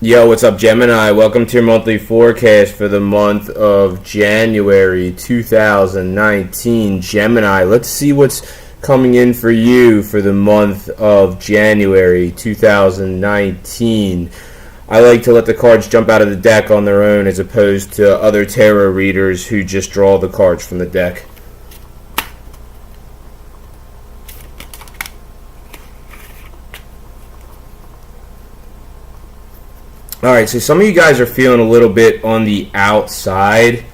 Yo, what's up, Gemini? Welcome to your monthly forecast for the month of January 2019. Gemini, let's see what's coming in for you for the month of January 2019. I like to let the cards jump out of the deck on their own as opposed to other tarot readers who just draw the cards from the deck. Alright, so some of you guys are feeling a little bit on the outside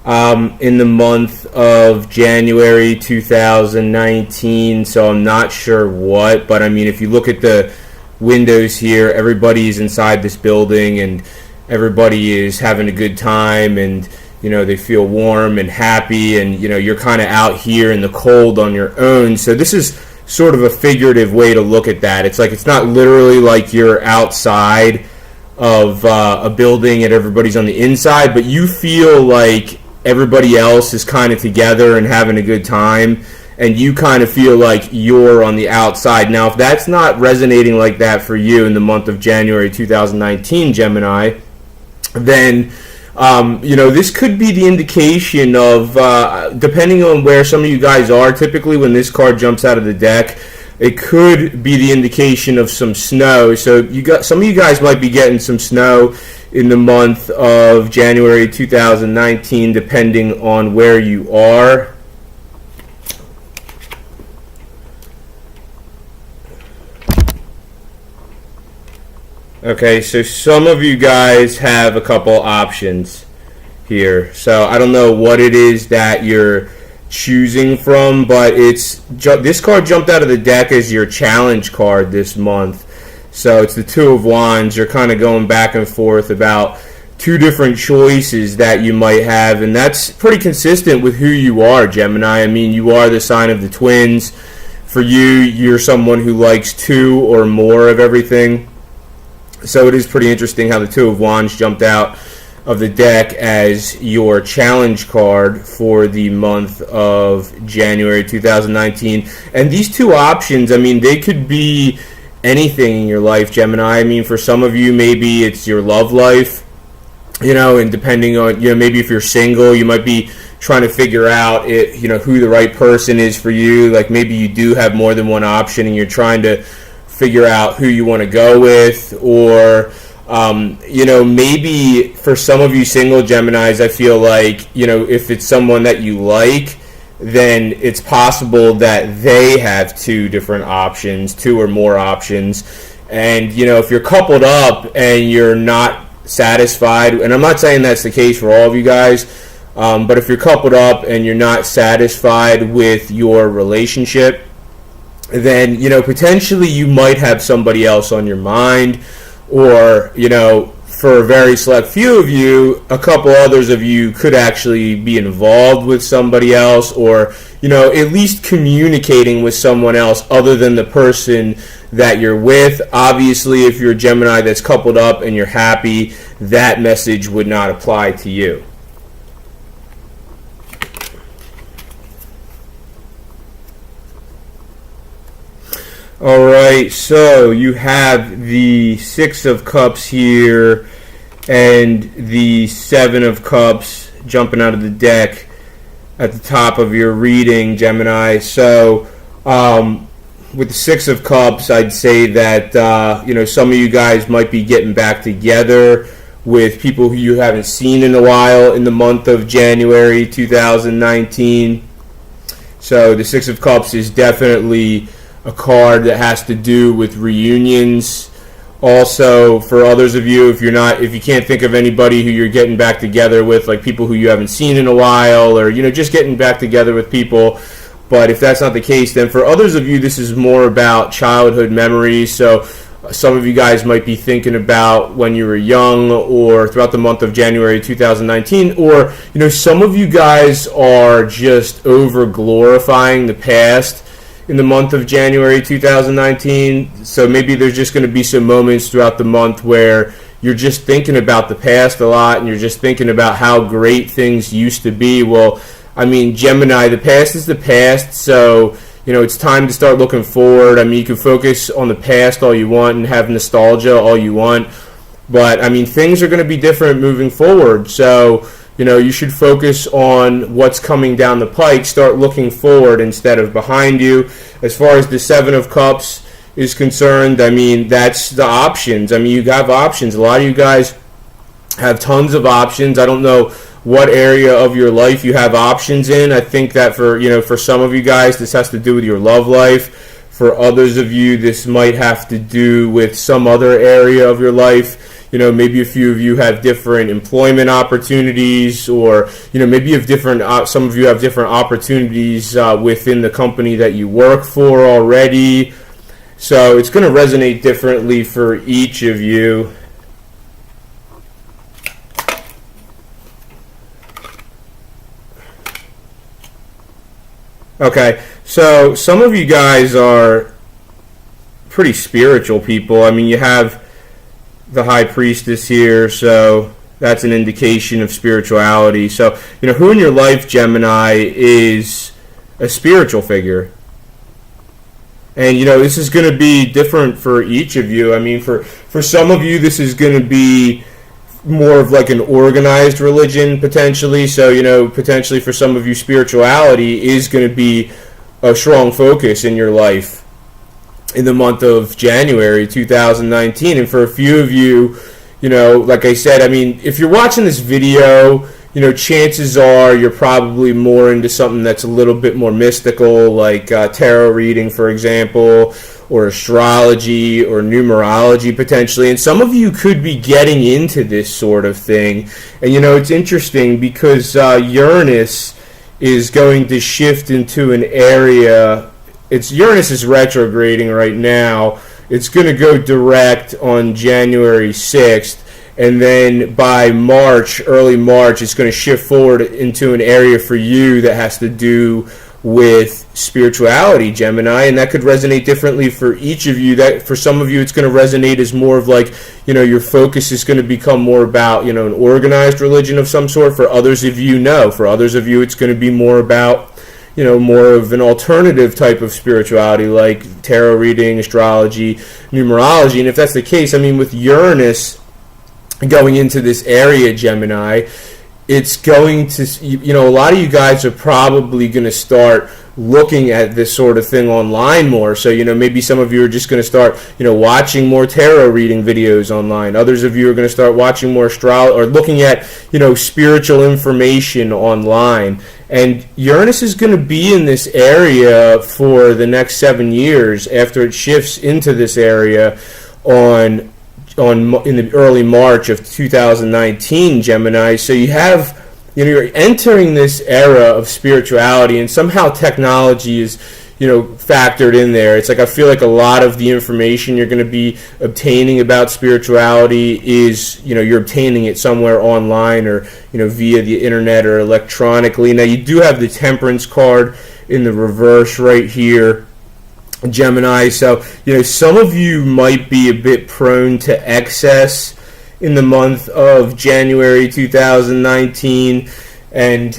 in the month of January 2019, so I'm not sure what, but I mean, if you look at the windows here, everybody's inside this building and everybody is having a good time and, you know, they feel warm and happy and, you know, you're kind of out here in the cold on your own. So this is sort of a figurative way to look at that. It's like, it's not literally like you're outside of a building and everybody's on the inside, but you feel like everybody else is kind of together and having a good time, and you kind of feel like you're on the outside. Now, if that's not resonating like that for you in the month of January 2019, Gemini, then you know, this could be the indication of, depending on where some of you guys are, typically when this card jumps out of the deck, it could be the indication of some snow. So some of you guys might be getting some snow in the month of January 2019, depending on where you are. Okay, so some of you guys have a couple options here. So I don't know what it is that you're choosing from, but this card jumped out of the deck as your challenge card this month. So it's the Two of Wands. You're kind of going back and forth about two different choices that you might have, and that's pretty consistent with who you are, Gemini. I mean, you are the sign of the twins. For you, you're someone who likes two or more of everything. So it is pretty interesting how the Two of Wands jumped out of the deck as your challenge card for the month of January 2019. And these two options, I mean, they could be anything in your life, Gemini. I mean, for some of you, maybe it's your love life, you know, and depending on, you know, maybe if you're single, you might be trying to figure out it, you know, who the right person is for you. Like maybe you do have more than one option and you're trying to figure out who you want to go with, or you know, maybe for some of you single Geminis, I feel like, you know, if it's someone that you like, then it's possible that they have two different options, two or more options. And, you know, if you're coupled up and you're not satisfied, and I'm not saying that's the case for all of you guys, but if you're coupled up and you're not satisfied with your relationship, then, you know, potentially you might have somebody else on your mind. Or, you know, for a very select few of you, a couple others of you could actually be involved with somebody else, or, you know, at least communicating with someone else other than the person that you're with. Obviously, if you're a Gemini that's coupled up and you're happy, that message would not apply to you. Alright, so you have the Six of Cups here and the Seven of Cups jumping out of the deck at the top of your reading, Gemini. So with the Six of Cups, I'd say that you know, some of you guys might be getting back together with people who you haven't seen in a while in the month of January 2019. So the Six of Cups is definitely a card that has to do with reunions. Also, for others of you, if you can't think of anybody who you're getting back together with, like people who you haven't seen in a while, or, you know, just getting back together with people. But if that's not the case, then for others of you, this is more about childhood memories. So some of you guys might be thinking about when you were young, or throughout the month of January 2019, or, you know, some of you guys are just over glorifying the past in the month of January 2019. So maybe there's just going to be some moments throughout the month where you're just thinking about the past a lot, and you're just thinking about how great things used to be. Well, I mean, Gemini, the past is the past, so, you know, it's time to start looking forward. I mean, you can focus on the past all you want and have nostalgia all you want, But, I mean, things are going to be different moving forward. So, you should focus on what's coming down the pike. Start looking forward instead of behind you. As far as the Seven of Cups is concerned, I mean, that's the options. I mean, you have options. A lot of you guys have tons of options. I don't know what area of your life you have options in. I think that for some of you guys, this has to do with your love life. For others of you, this might have to do with some other area of your life. Maybe a few of you have different employment opportunities, or maybe you have different. Some of you have different opportunities within the company that you work for already. So it's going to resonate differently for each of you. Okay, so some of you guys are pretty spiritual people. I mean, you have the High Priestess here, so that's an indication of spirituality. So, who in your life, Gemini, is a spiritual figure? And, this is going to be different for each of you. I mean, for some of you, this is going to be more of like an organized religion, potentially. So, potentially for some of you, spirituality is going to be a strong focus in your life in the month of January 2019. And for a few of you, like I said, I mean, if you're watching this video, chances are you're probably more into something that's a little bit more mystical, like tarot reading, for example, or astrology or numerology potentially. And some of you could be getting into this sort of thing. And, it's interesting because Uranus is going to shift into an area. Uranus is retrograding right now. It's going to go direct on January 6th. And then by March, early March, it's going to shift forward into an area for you that has to do with spirituality, Gemini, and that could resonate differently for each of you. That for some of you, it's going to resonate as more of like, your focus is going to become more about, an organized religion of some sort. For others of you, no. For others of you, it's going to be more about, more of an alternative type of spirituality, like tarot reading, astrology, numerology. And if that's the case, I mean, with Uranus going into this area, Gemini, it's going to, a lot of you guys are probably going to start looking at this sort of thing online more. So, maybe some of you are just going to start, watching more tarot reading videos online. Others of you are going to start watching more astrology or looking at, spiritual information online. And Uranus is going to be in this area for the next 7 years after it shifts into this area in the early March of 2019, Gemini. So you have, you're entering this era of spirituality, and somehow technology is, factored in there. It's like I feel like a lot of the information you're going to be obtaining about spirituality is, you're obtaining it somewhere online or, via the internet or electronically. Now, you do have the Temperance card in the reverse right here, Gemini. So, some of you might be a bit prone to excess in the month of January 2019. And,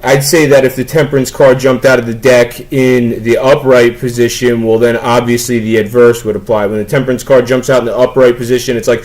I'd say that if the Temperance card jumped out of the deck in the upright position, well, then obviously the adverse would apply. When the Temperance card jumps out in the upright position, it's like,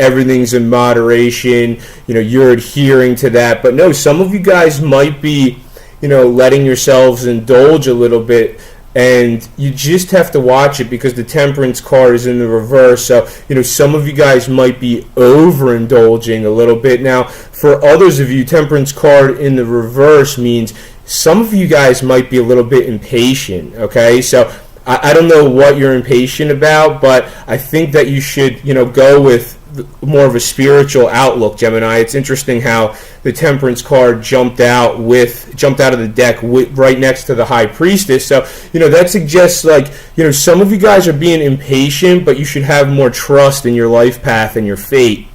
everything's in moderation, you're adhering to that. But no, some of you guys might be, letting yourselves indulge a little bit. And you just have to watch it because the Temperance card is in the reverse. So, some of you guys might be overindulging a little bit. Now, for others of you, Temperance card in the reverse means some of you guys might be a little bit impatient, okay? So, I don't know what you're impatient about, but I think that you should, go with more of a spiritual outlook, Gemini. It's interesting how the Temperance card jumped out of the deck right next to the High Priestess. So, that suggests like, some of you guys are being impatient, but you should have more trust in your life path and your fate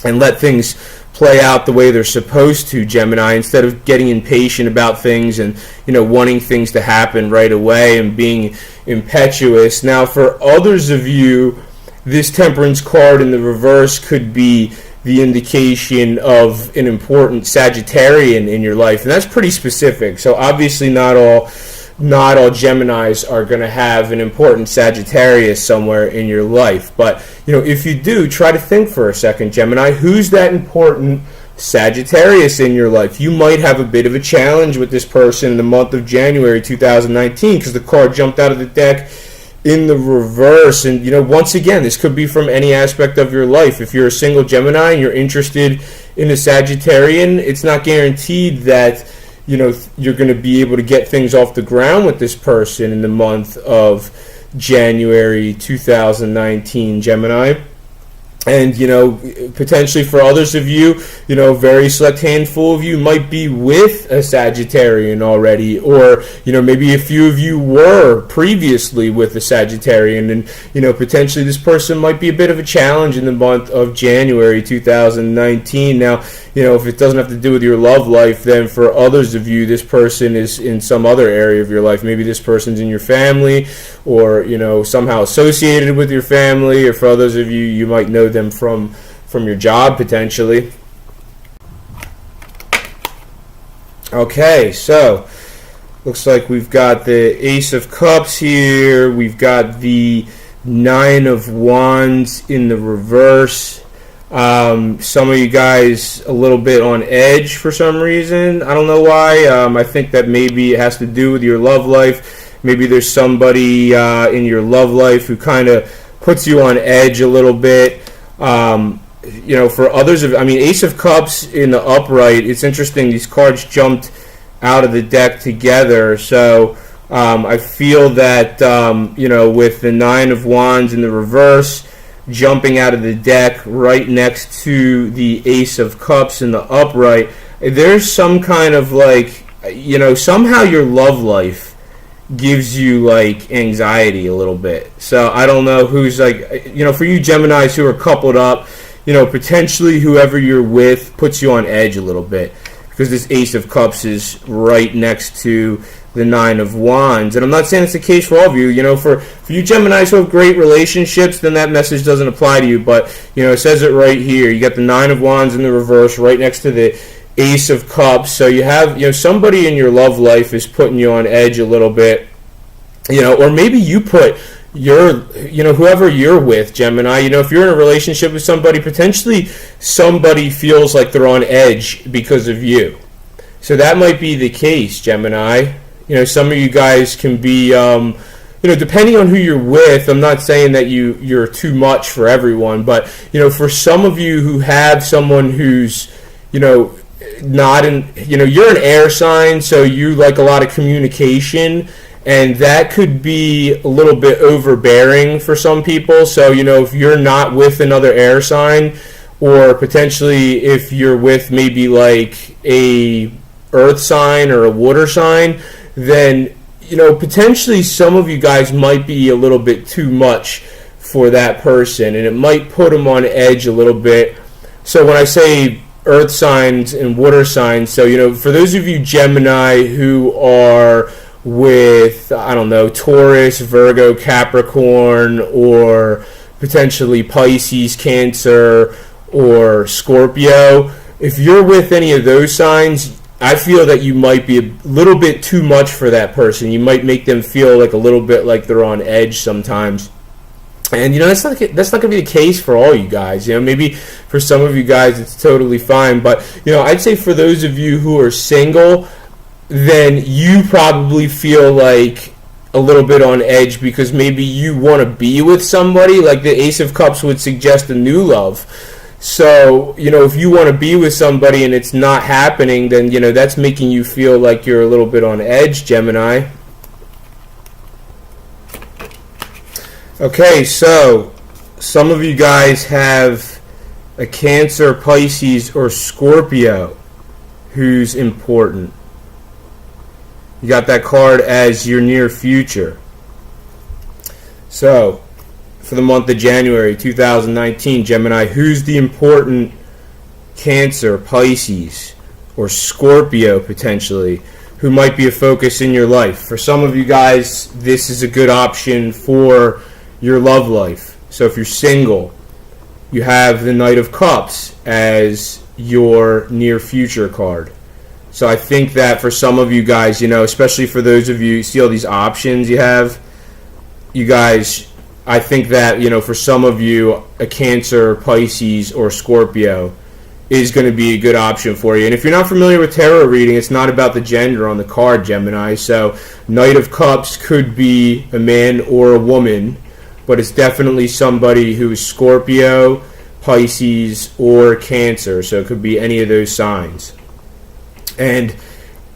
and let things play out the way they're supposed to, Gemini, instead of getting impatient about things and, wanting things to happen right away and being impetuous. Now, for others of you, this Temperance card in the reverse could be the indication of an important Sagittarian in your life, and that's pretty specific. So obviously not all not all Geminis are going to have an important Sagittarius somewhere in your life. But, if you do, try to think for a second, Gemini, who's that important Sagittarius in your life? You might have a bit of a challenge with this person in the month of January 2019 because the card jumped out of the deck in the reverse. And, once again, this could be from any aspect of your life. If you're a single Gemini and you're interested in a Sagittarian, it's not guaranteed that you're going to be able to get things off the ground with this person in the month of January 2019, Gemini. And, potentially for others of you, very select handful of you might be with a Sagittarian already, or, maybe a few of you were previously with a Sagittarian, and, potentially this person might be a bit of a challenge in the month of January 2019. Now, if it doesn't have to do with your love life, then for others of you, this person is in some other area of your life. Maybe this person's in your family, or, somehow associated with your family, or for others of you, you might know them from your job potentially. Okay, so looks like we've got the Ace of Cups here. We've got the Nine of Wands in the reverse. Some of you guys a little bit on edge for some reason. I don't know why. I think that maybe it has to do with your love life. Maybe there's somebody in your love life who kind of puts you on edge a little bit. For others, Ace of Cups in the upright, it's interesting, these cards jumped out of the deck together, so I feel that, with the Nine of Wands in the reverse, jumping out of the deck right next to the Ace of Cups in the upright, there's some kind of somehow your love life gives you anxiety a little bit. So I don't know who's for you Geminis who are coupled up, potentially whoever you're with puts you on edge a little bit because this Ace of Cups is right next to the Nine of Wands. And I'm not saying it's the case for all of you. For you Geminis who have great relationships, then that message doesn't apply to you. But, it says it right here. You got the Nine of Wands in the reverse right next to the Ace of Cups. So you have, somebody in your love life is putting you on edge a little bit, or maybe you put your, whoever you're with, Gemini, if you're in a relationship with somebody, potentially somebody feels like they're on edge because of you. So that might be the case, Gemini. Some of you guys can be, depending on who you're with, I'm not saying that you're too much for everyone, but, for some of you who have someone who's, not in, you're an air sign, so you like a lot of communication, and that could be a little bit overbearing for some people. So, if you're not with another air sign, or potentially if you're with maybe a earth sign or a water sign, then, potentially some of you guys might be a little bit too much for that person, and it might put them on edge a little bit. So when I say earth signs and water signs, so, for those of you Gemini who are with, Taurus, Virgo, Capricorn, or potentially Pisces, Cancer, or Scorpio, if you're with any of those signs, I feel that you might be a little bit too much for that person. You might make them feel a little bit like they're on edge sometimes. And, that's not going to be the case for all you guys. Maybe for some of you guys it's totally fine. But, I'd say for those of you who are single, then you probably feel like a little bit on edge because maybe you want to be with somebody. Like the Ace of Cups would suggest a new love. So, if you want to be with somebody and it's not happening, then, that's making you feel like you're a little bit on edge, Gemini. Okay, so some of you guys have a Cancer, Pisces, or Scorpio who's important. You got that card as your near future. So, for the month of January 2019, Gemini, who's the important Cancer, Pisces, or Scorpio potentially, who might be a focus in your life? For some of you guys, this is a good option for your love life. So if you're single, you have the Knight of Cups as your near future card. So I think that for some of you guys, especially for those of you, see all these options you have, you guys, I think that, for some of you, a Cancer, Pisces, or Scorpio is going to be a good option for you. And if you're not familiar with tarot reading, it's not about the gender on the card, Gemini. So Knight of Cups could be a man or a woman, but it's definitely somebody who is Scorpio, Pisces, or Cancer. So it could be any of those signs. And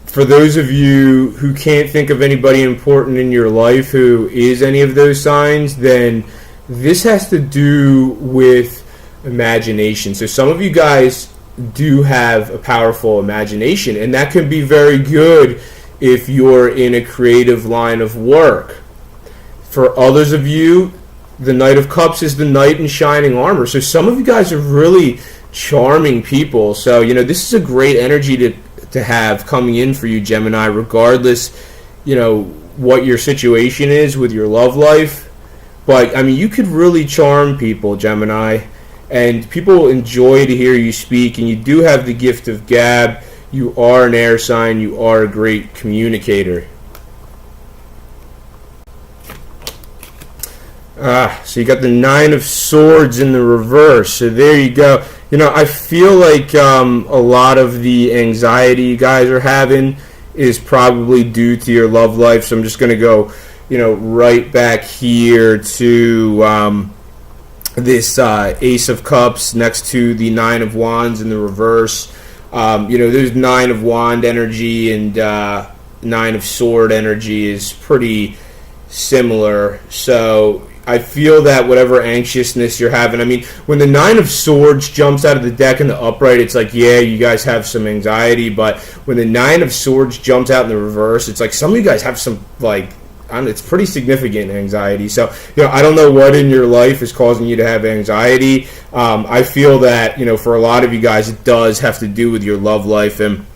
for those of you who can't think of anybody important in your life who is any of those signs, then this has to do with imagination. So some of you guys do have a powerful imagination, and that can be very good if you're in a creative line of work. For others of you, the Knight of Cups is the knight in shining armor. So some of you guys are really charming people. So, this is a great energy to have coming in for you, Gemini, regardless, what your situation is with your love life. But, you could really charm people, Gemini, and people enjoy to hear you speak, and you do have the gift of gab. You are an air sign. You are a great communicator. So you got the Nine of Swords in the reverse. So there you go. I feel like a lot of the anxiety you guys are having is probably due to your love life. So I'm just going to go, right back here to this Ace of Cups next to the Nine of Wands in the reverse. There's Nine of Wand energy and Nine of Sword energy is pretty similar. So I feel that whatever anxiousness you're having, when the Nine of Swords jumps out of the deck in the upright, it's like, yeah, you guys have some anxiety. But when the Nine of Swords jumps out in the reverse, it's like some of you guys have some, it's pretty significant anxiety. So, I don't know what in your life is causing you to have anxiety. I feel that, for a lot of you guys, it does have to do with your love life. And,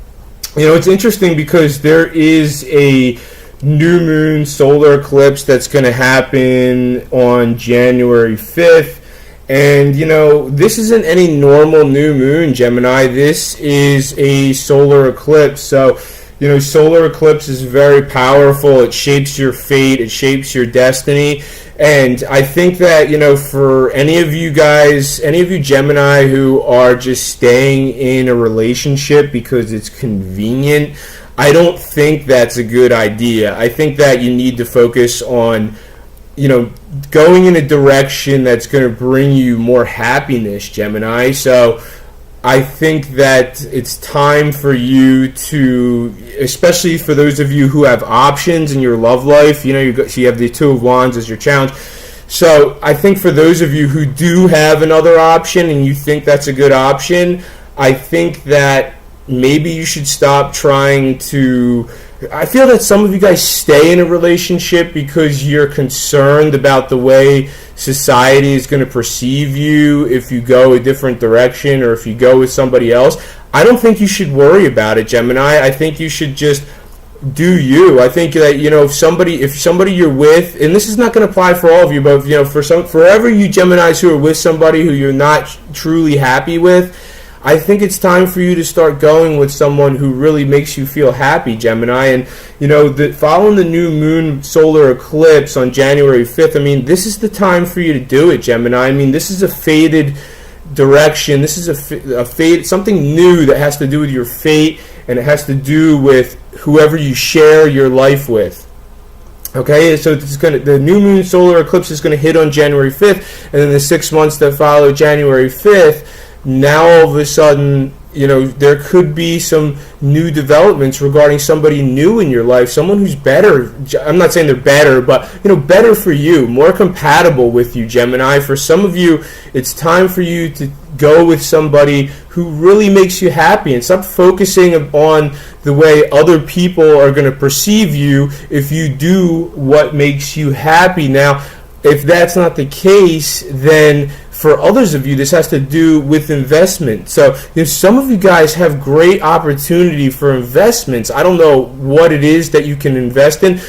it's interesting because there is a new moon solar eclipse that's going to happen on January 5th. And, this isn't any normal new moon, Gemini. This is a solar eclipse. So, solar eclipse is very powerful. It shapes your fate. It shapes your destiny. And I think that, for any of you guys, any of you Gemini who are just staying in a relationship because it's convenient, I don't think that's a good idea. I think that you need to focus on, going in a direction that's going to bring you more happiness, Gemini. So I think that it's time for you to, especially for those of you who have options in your love life, you have the Two of Wands as your challenge. So I think for those of you who do have another option and you think that's a good option, I think that maybe you should stop trying to... I feel that some of you guys stay in a relationship because you're concerned about the way society is going to perceive you if you go a different direction or if you go with somebody else. I don't think you should worry about it, Gemini. I think you should just do you. I think that, if somebody you're with, and this is not going to apply for all of you, but forever you Geminis who are with somebody who you're not truly happy with, I think it's time for you to start going with someone who really makes you feel happy, Gemini. And, following the new moon solar eclipse on January 5th, this is the time for you to do it, Gemini. This is a fated direction. This is a fate, something new that has to do with your fate, and it has to do with whoever you share your life with. Okay, so the new moon solar eclipse is going to hit on January 5th, and then the 6 months that follow January 5th, now all of a sudden, there could be some new developments regarding somebody new in your life, someone who's better. I'm not saying they're better, but, better for you, more compatible with you, Gemini. For some of you, it's time for you to go with somebody who really makes you happy and stop focusing on the way other people are going to perceive you if you do what makes you happy. Now, if that's not the case, then for others of you, this has to do with investment. So if some of you guys have great opportunity for investments, I don't know what it is that you can invest in.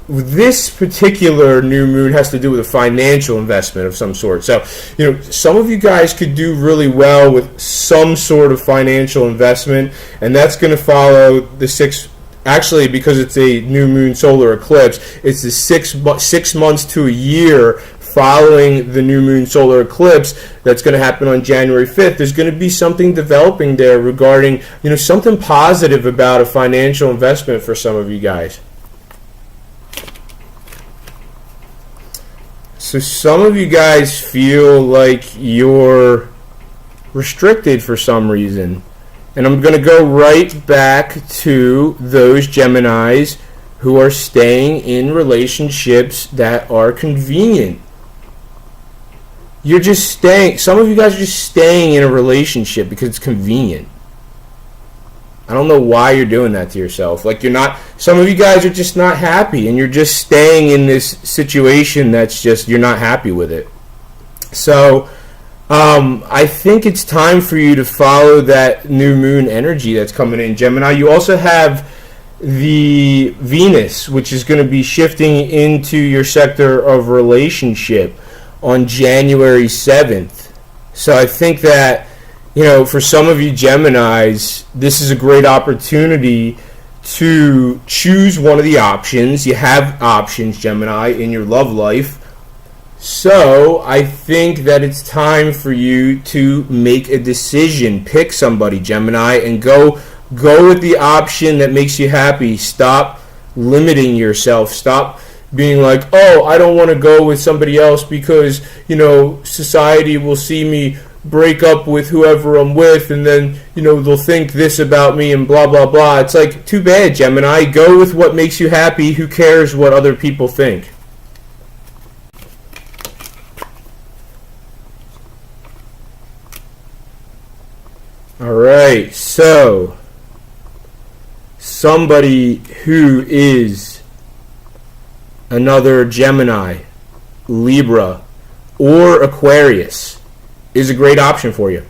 this particular new moon has to do with a financial investment of some sort. So, some of you guys could do really well with some sort of financial investment, and that's going to follow the actually, because it's a new moon solar eclipse, it's the 6 months to a year following the new moon solar eclipse that's going to happen on January 5th. There's going to be something developing there regarding, something positive about a financial investment for some of you guys. So some of you guys feel like you're restricted for some reason. And I'm going to go right back to those Geminis who are staying in relationships that are convenient. You're just staying, some of you guys are just staying in a relationship because it's convenient. I don't know why you're doing that to yourself. Like, some of you guys are just not happy, and you're just staying in this situation that's just, you're not happy with it. So, I think it's time for you to follow that new moon energy that's coming in, Gemini. You also have the Venus, which is going to be shifting into your sector of relationship on January 7th. So I think that, for some of you Geminis, this is a great opportunity to choose one of the options. You have options, Gemini, in your love life. So I think that it's time for you to make a decision. Pick somebody, Gemini, and go with the option that makes you happy. Stop limiting yourself. Stop being like, oh, I don't want to go with somebody else because, society will see me break up with whoever I'm with, and then, they'll think this about me and blah, blah, blah. It's like, too bad, Gemini. Go with what makes you happy. Who cares what other people think? All right, so somebody who is another Gemini, Libra, or Aquarius is a great option for you,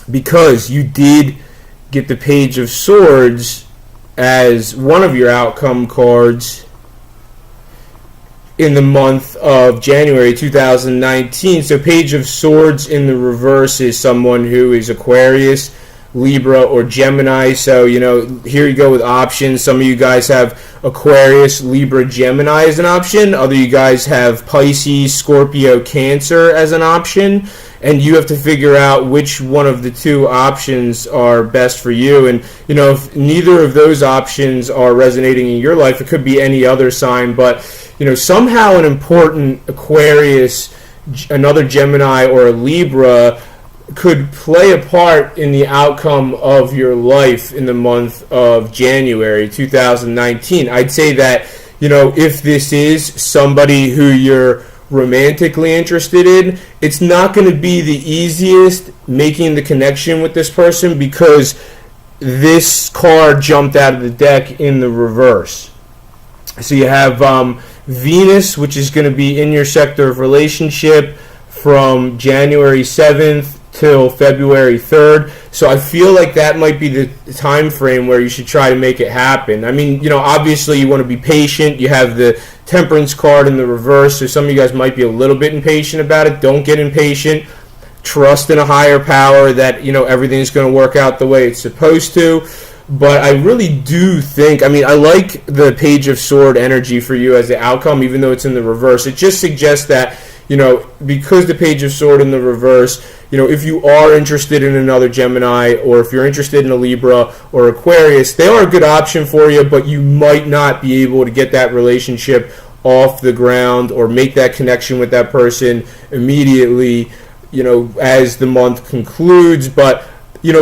because you did get the Page of Swords as one of your outcome cards in the month of January 2019. So Page of Swords in the reverse is someone who is Aquarius, Libra, or Gemini. So, here you go with options. Some of you guys have Aquarius, Libra, Gemini as an option. Other you guys have Pisces, Scorpio, Cancer as an option. And you have to figure out which one of the two options are best for you. And, if neither of those options are resonating in your life, it could be any other sign. But, somehow an important Aquarius, another Gemini, or a Libra could play a part in the outcome of your life in the month of January 2019. I'd say that, if this is somebody who you're romantically interested in, it's not going to be the easiest making the connection with this person, because this card jumped out of the deck in the reverse. So you have Venus, which is going to be in your sector of relationship from January 7th till February 3rd. So I feel like that might be the time frame where you should try to make it happen. I mean, obviously you want to be patient. You have the Temperance card in the reverse, so some of you guys might be a little bit impatient about it. Don't get impatient. Trust in a higher power that, everything's going to work out the way it's supposed to. But I really do think, I like the Page of Sword energy for you as the outcome, even though it's in the reverse. It just suggests that, because the Page of Sword in the reverse, if you are interested in another Gemini, or if you're interested in a Libra or Aquarius, they are a good option for you, but you might not be able to get that relationship off the ground or make that connection with that person immediately, as the month concludes. But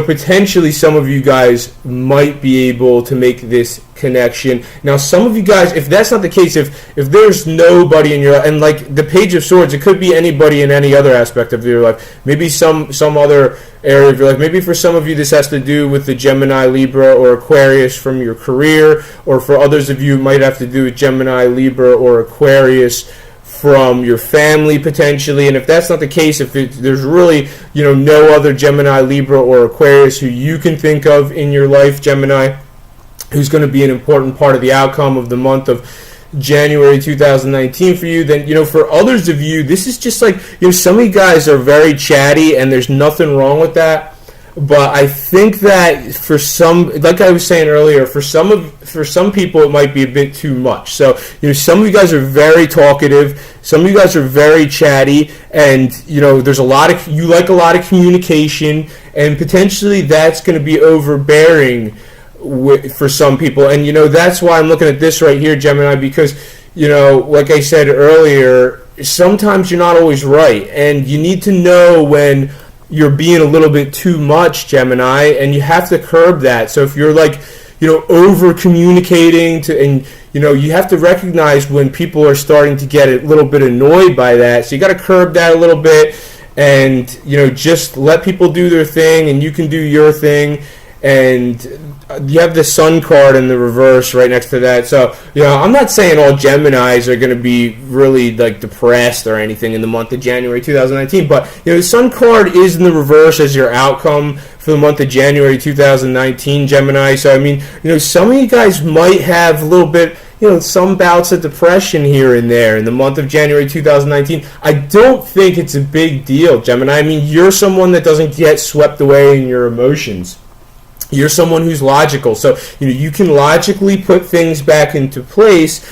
potentially some of you guys might be able to make this connection. Now, some of you guys, if that's not the case, if there's nobody in your life, and like the Page of Swords, it could be anybody in any other aspect of your life, maybe some other area of your life. Maybe for some of you this has to do with the Gemini, Libra, or Aquarius from your career, or for others of you it might have to do with Gemini, Libra, or Aquarius from your family potentially. And if that's not the case, if there's really no other Gemini, Libra, or Aquarius who you can think of in your life, Gemini, who's going to be an important part of the outcome of the month of January 2019 for you. Then, for others of you, this is just like, some of you guys are very chatty, and there's nothing wrong with that. But I think that for some, like I was saying earlier, for some people it might be a bit too much. So, some of you guys are very talkative, some of you guys are very chatty, and there's you like a lot of communication, and potentially that's going to be overbearing for some people. And that's why I'm looking at this right here, Gemini, because like I said earlier, sometimes you're not always right, and you need to know when you're being a little bit too much, Gemini, and you have to curb that. So if you're like, over communicating and you have to recognize when people are starting to get a little bit annoyed by that. So you got to curb that a little bit, and just let people do their thing, and you can do your thing. And you have the Sun card in the reverse right next to that. So, I'm not saying all Geminis are going to be really like depressed or anything in the month of January 2019, but the Sun card is in the reverse as your outcome for the month of January 2019, Gemini. So, I mean, some of you guys might have a little bit, some bouts of depression here and there in the month of January 2019. I don't think it's a big deal, Gemini. I mean, you're someone that doesn't get swept away in your emotions. You're someone who's logical, so you can logically put things back into place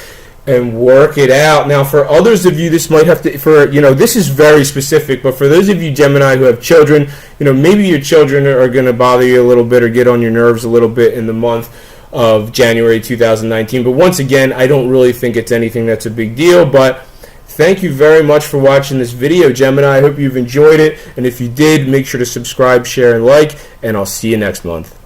and work it out. Now, for others of you, this might have to, this is very specific, but for those of you, Gemini, who have children, maybe your children are going to bother you a little bit or get on your nerves a little bit in the month of January 2019. But once again, I don't really think it's anything that's a big deal, but thank you very much for watching this video, Gemini. I hope you've enjoyed it, and if you did, make sure to subscribe, share, and like, and I'll see you next month.